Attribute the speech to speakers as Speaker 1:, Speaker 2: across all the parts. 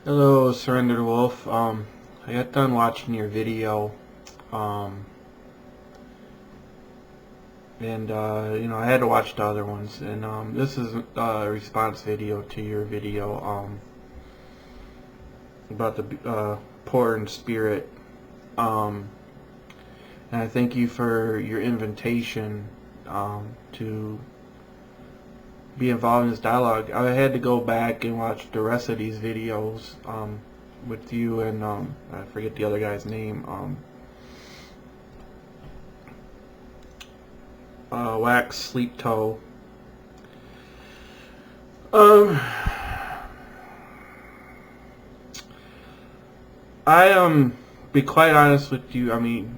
Speaker 1: Hello, Surrendered Wolf. I got done watching your video, um, and I had to watch the other ones, and this is a response video to your video about the poor in spirit. Um, and I thank you for your invitation to be involved in this dialogue. I had to go back and watch the rest of these videos with you and I forget the other guy's name. Wax Sleep Toe. I be quite honest with you. I mean,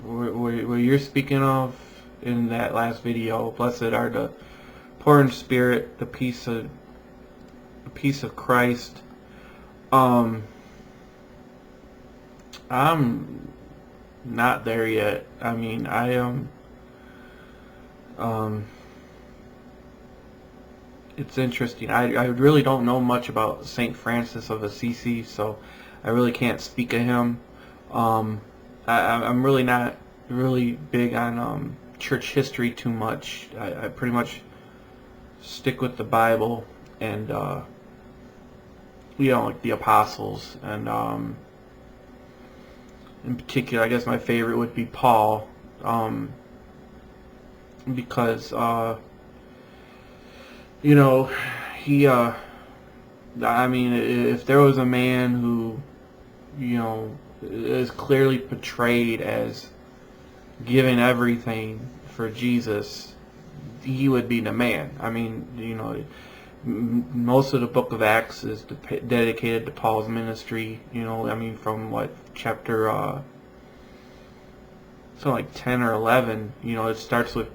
Speaker 1: what you're speaking of in that last video, blessed are the poor in spirit, the peace of Christ. I'm not there yet. I mean, I am. It's interesting. I really don't know much about Saint Francis of Assisi, so I really can't speak of him. I'm really not really big on church history too much. I pretty much stick with the Bible and like the apostles, and in particular, I guess my favorite would be Paul, because he I mean, if there was a man who is clearly portrayed as giving everything for Jesus, he would be the man. I mean, most of the book of Acts is dedicated to Paul's ministry. I mean, from what chapter so like 10 or 11, it starts with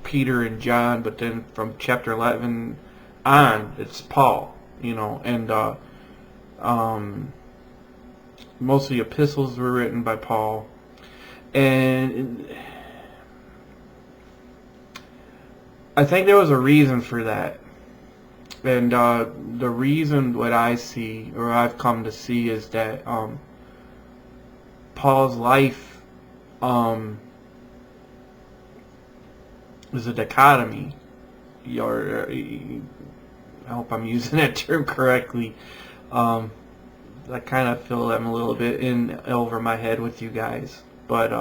Speaker 1: Peter and John, but then from chapter 11 on, it's Paul. And most of the epistles were written by Paul, and I think there was a reason for that. And the reason, what I see, or I've come to see, is that Paul's life is a dichotomy. Or I hope I'm using that term correctly. I kind of feel I'm a little bit in over my head with you guys, but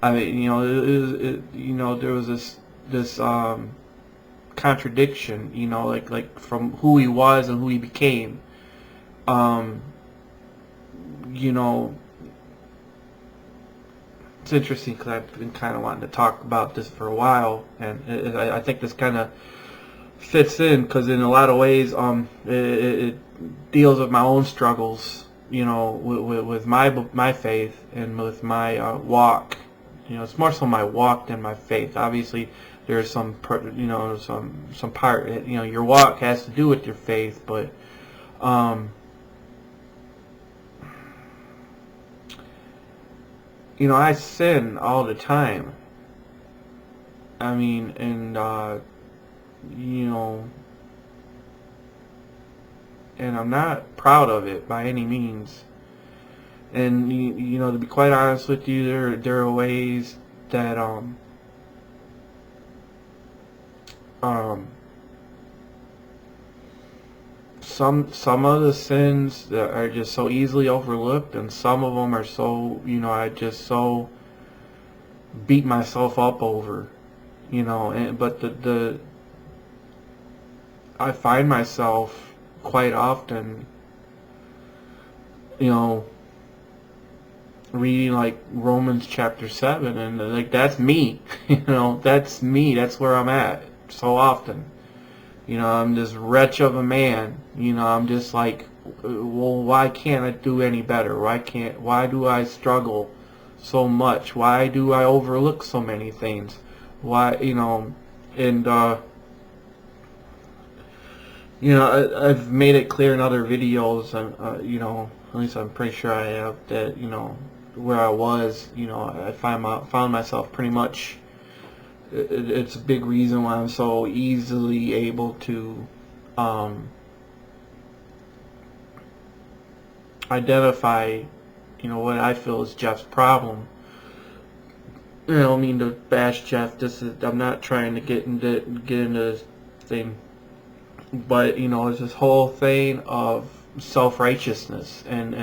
Speaker 1: I mean, there was this contradiction, like from who he was and who he became. It's interesting because I've been kind of wanting to talk about this for a while, and I think this kind of fits in because in a lot of ways it deals with my own struggles, with my faith and with my walk. It's more so my walk than my faith. Obviously there's some part, your walk has to do with your faith, but I sin all the time. I mean, and and I'm not proud of it by any means. And to be quite honest with you, there are ways that some of the sins that are just so easily overlooked, and some of them are so I just so beat myself up over, but the I find myself quite often reading like Romans chapter 7, and like that's me. That's me, that's where I'm at so often. I'm this wretch of a man. I'm just like, well, why can't I do any better? Why do I struggle so much? Why do I overlook so many things? Why, and I've made it clear in other videos, at least I'm pretty sure I have, that, where I was, I found myself pretty much, it's a big reason why I'm so easily able to identify, what I feel is Jeff's problem. I don't mean to bash Jeff. I'm not trying to get into this thing, but it's this whole thing of self-righteousness and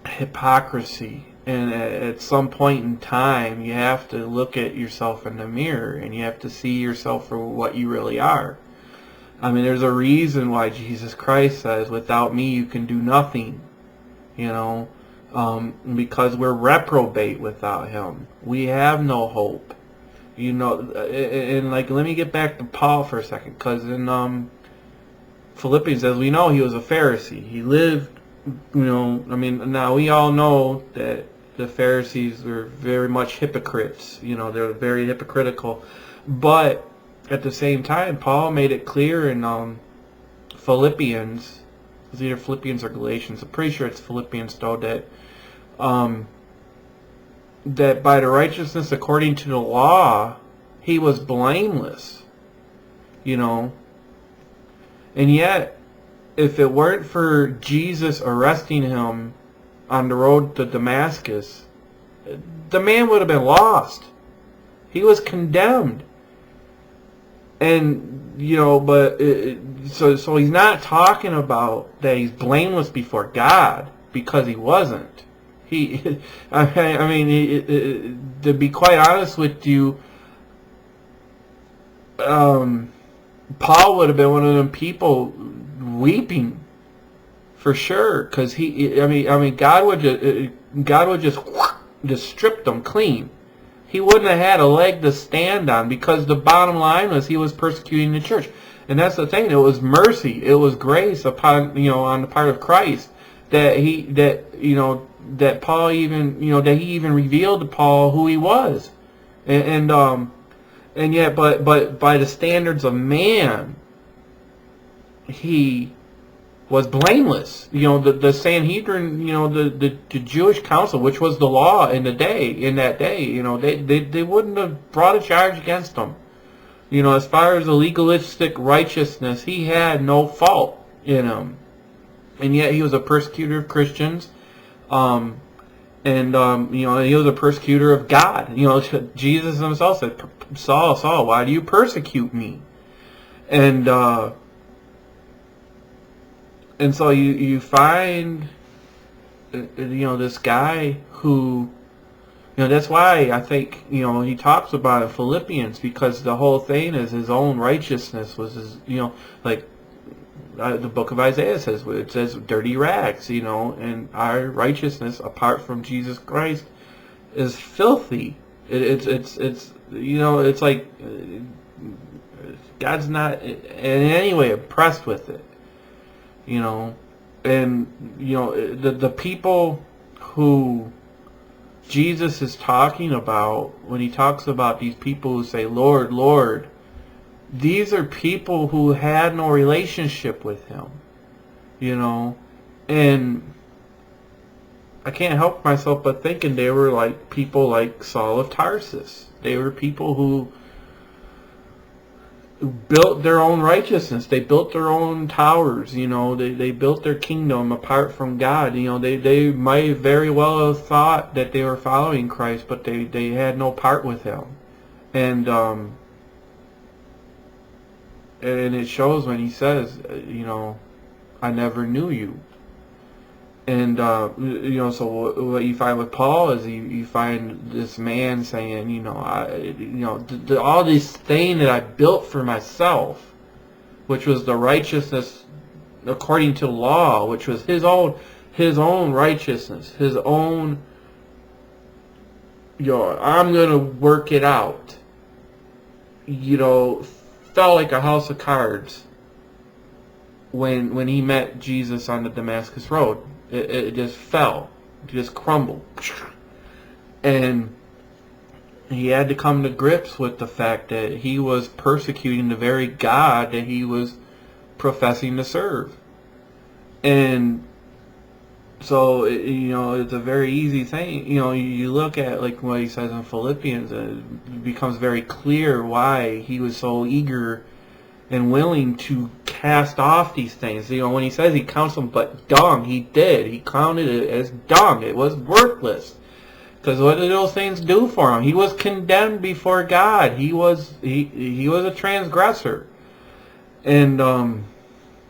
Speaker 1: hypocrisy. And at some point in time, you have to look at yourself in the mirror, and you have to see yourself for what you really are. I mean, there's a reason why Jesus Christ says, "Without me, you can do nothing." Because we're reprobate without Him. We have no hope. And let me get back to Paul for a second, because in Philippians, as we know, he was a Pharisee. He lived, now we all know that the Pharisees were very much hypocrites. They're very hypocritical. But at the same time, Paul made it clear in Philippians, it's either Philippians or Galatians, I'm pretty sure it's Philippians though, that by the righteousness according to the law, he was blameless. And yet, if it weren't for Jesus arresting him on the road to Damascus, the man would have been lost. He was condemned. And, so he's not talking about that he's blameless before God, because he wasn't. To be quite honest with you, Paul would have been one of them people weeping for sure, because God would just strip them clean. He wouldn't have had a leg to stand on, because the bottom line was he was persecuting the church. And that's the thing. It was mercy. It was grace upon, on the part of Christ that Paul even, that he even revealed to Paul who he was. And yet, but by the standards of man, he was blameless. The Sanhedrin, the Jewish council, which was the law in that day, they wouldn't have brought a charge against him. As far as the legalistic righteousness, he had no fault in him. And yet he was a persecutor of Christians. He was a persecutor of God. Jesus himself said, "Saul, Saul, why do you persecute me?" And so you find, this guy who, that's why I think, he talks about in Philippians, because the whole thing is his own righteousness was his, the book of Isaiah says, it says dirty rags, and our righteousness apart from Jesus Christ is filthy. It's like God's not in any way impressed with it. The people who Jesus is talking about when he talks about these people who say, "Lord, Lord," these are people who had no relationship with him, and I can't help myself but thinking they were like people like Saul of Tarsus. They were people who built their own righteousness. They built their own towers. They built their kingdom apart from God. They might very well have thought that they were following Christ, but they had no part with him. And it shows when he says, "I never knew you." And so what you find with Paul is you find this man saying, all this thing that I built for myself, which was the righteousness according to law, which was his own righteousness, his own, I'm gonna work it out. Fell like a house of cards when he met Jesus on the Damascus Road. It just fell. It just crumbled. And he had to come to grips with the fact that he was persecuting the very God that he was professing to serve. And so, it's a very easy thing. You look at like what he says in Philippians, it becomes very clear why he was so eager and willing to cast off these things. You know, when he says he counts them but dung, he did. He counted it as dung. It was worthless. Because what did those things do for him? He was condemned before God. He was a transgressor. And